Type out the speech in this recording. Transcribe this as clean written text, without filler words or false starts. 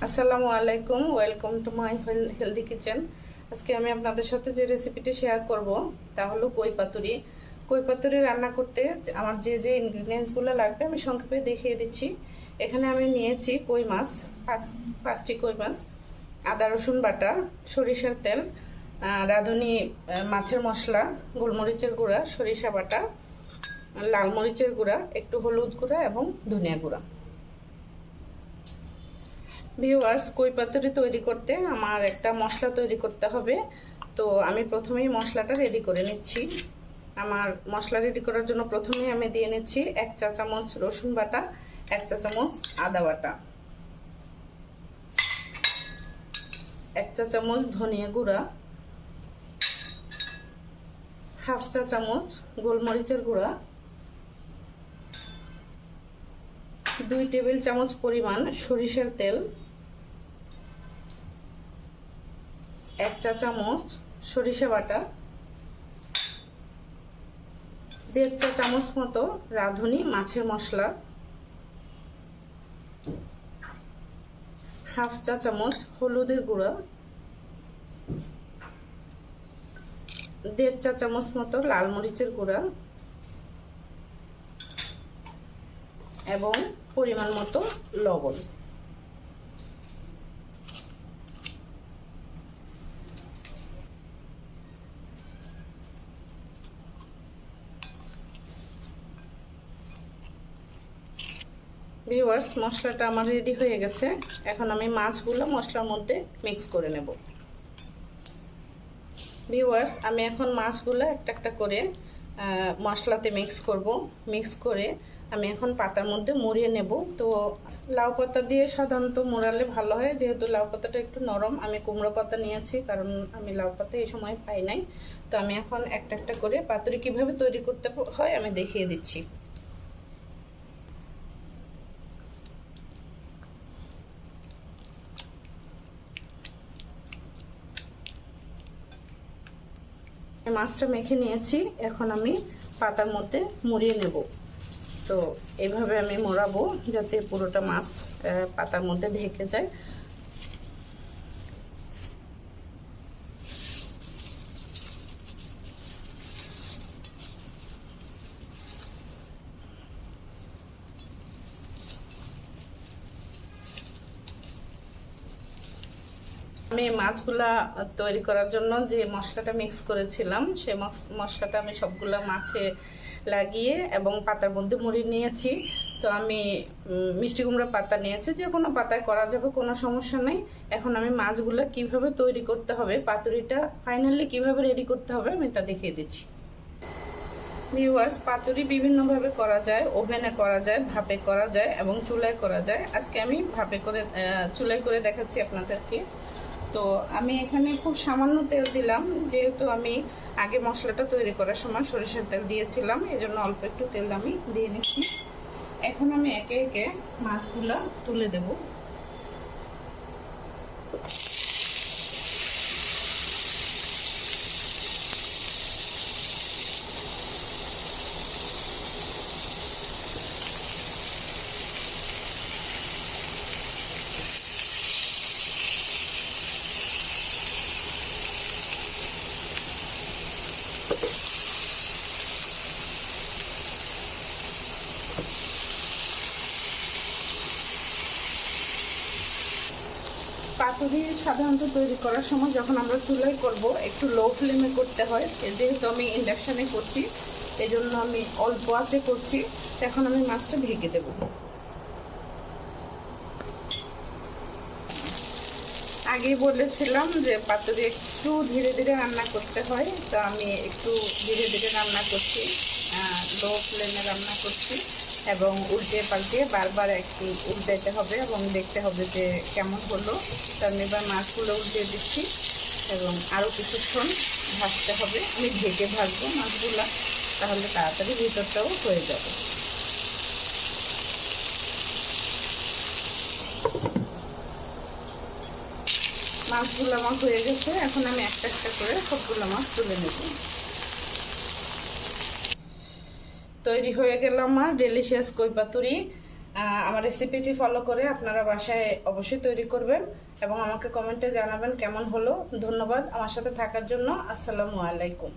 আসসালামু আলাইকুম, welcome to my healthy kitchen. আজকে আমি আপনাদের সাথে যে রেসিপিটি শেয়ার করব তা হলো কই পাতুরি। কই পাতুরি রান্না করতে আমার যে যে ইনগ্রিডিয়েন্টসগুলো লাগবে আমি সংক্ষেপে দেখিয়ে দিচ্ছি। এখানে আমি নিয়েছি কই মাছ, পাঁচটি কই মাছ, আদা রসুন বাটা, সরিষার তেল, রাঁধুনি মাছের মশলা, গোলমরিচের গুঁড়া, সরিষা বাটা, লাল মরিচের গুঁড়া, একটু হলুদ গুঁড়া এবং ধনিয়া গুঁড়া। ভিউয়ার্স, কই পাতুরি তৈরি করতে আমার একটা মশলা তৈরি করতে হবে। তো আমি প্রথমেই মশলাটা রেডি করে নিচ্ছি। আমার মশলা রেডি করার জন্য প্রথমেই আমি দিয়ে নিচ্ছি 1 চা চামচ রসুন বাটা, 1 চা চামচ আদা বাটা, 1 চা চামচ ধনিয়া গুঁড়া, হাফ চা চামচ গোলমরিচের গুঁড়া, 2 টেবিল চামচ পরিমাণ সরিষার তেল, 1 চা চামচ সরিষা বাটা, 1.5 চা চামচ মতো রাঁধুনি মাছের মশলা, হাফ চা চামচ হলুদের গুঁড়া, 1.5 চা চামচ মতো লাল মরিচের গুঁড়া এবং পরিমাণ মতো লবণ। ভিউয়ার্স, মশলাটা আমার রেডি হয়ে গেছে। এখন আমি মাছগুলো মশলার মধ্যে মিক্স করে নেব। ভিউয়ার্স, আমি এখন মাছগুলো একটা একটা করে মশলাতে মিক্স করে আমি এখন পাতার মধ্যে মুড়িয়ে নেব। তো লাউ পাতা দিয়ে সাধারণত মোড়ালে ভালো হয়, যেহেতু লাউ পাতাটা একটু নরম। আমি কুমড়ো পাতা নিয়েছি কারণ আমি লাউ পাতা এই সময় পাই নাই। তো আমি এখন একটা একটা করে পাতুরি কিভাবে তৈরি করতে হয় আমি দেখিয়ে দিচ্ছি। মাছটা মেখে নিয়েছি, এখন আমি পাতার মধ্যে মুড়িয়ে নেব। তো এইভাবে আমি মোড়াবো যাতে পুরোটা মাছ পাতার মধ্যে ঢেকে যায়। আমি মাছগুলা তৈরি করার জন্য যে মশলাটা মিক্স করেছিলাম সেই মশলাটা আমি সবগুলা মাছে লাগিয়ে এবং পাতার মধ্যে মুড়িয়ে নিয়েছি। তো আমি মিষ্টি কুমড়া পাতা নিয়েছি, যে কোনো পাতায় করা যাবে, কোনো সমস্যা নেই। এখন আমি মাছগুলা কিভাবে তৈরি করতে হবে, পাতুরিটা ফাইনালি কিভাবে রেডি করতে হবে আমি তা দেখিয়ে দিচ্ছি। ভিউয়ার্স, পাতুরি বিভিন্নভাবে করা যায়, ওভেনে করা যায়, ভাপে করা যায় এবং চুলায় করা যায়। আজকে আমি চুলায় করে দেখাচ্ছি আপনাদেরকে। তো আমি এখানে খুব সামান্য তেল দিলাম, যেহেতু আমি আগে মশলাটা তৈরি করার সময় সরিষার তেল দিয়েছিলাম, এজন্য অল্প একটু তেল আমি দিয়ে নিচ্ছি। এখন আমি একে একে মাছগুলা তুলে দেব। পাতুরি সাধারণত তৈরি করার সময় যখন আমরা চুলায় করব একটু লো ফ্লেমে করতে হয়। যেহেতু আমি ইন্ডাকশানে করছি এই জন্য আমি অল্প আঁচে করছি। এখন আমি মাছটা ঢেকে দেব। আগেই বলেছিলাম যে পাতুরি একটু ধীরে ধীরে রান্না করতে হয়, তো আমি একটু ধীরে ধীরে রান্না করছি, লো ফ্লেমে রান্না করছি এবং উল্টে পাল্টে বারবার একটু উল্টাতে হবে এবং দেখতে হবে যে কেমন হলো। তো আমি এবার মাছগুলো উল্টে দিচ্ছি এবং আরও কিছুক্ষণ ভাজতে হবে। আমি ঢেকে ভাজবো মাছগুলো, তাহলে তাড়াতাড়ি ভিতরটাও হয়ে যাবে। মাছগুলো আমার হয়ে গেছে, এখন আমি একটা একটা করে সবগুলো মাছ তুলে নেব। তৈরি হয়ে গেল আমার ডেলিশিয়াস কই পাতুরি। আমার রেসিপিটি ফলো করে আপনারা বাসায় অবশ্যই তৈরি করবেন এবং আমাকে কমেন্টে জানাবেন কেমন হলো। ধন্যবাদ আমার সাথে থাকার জন্য। আসসালামু আলাইকুম।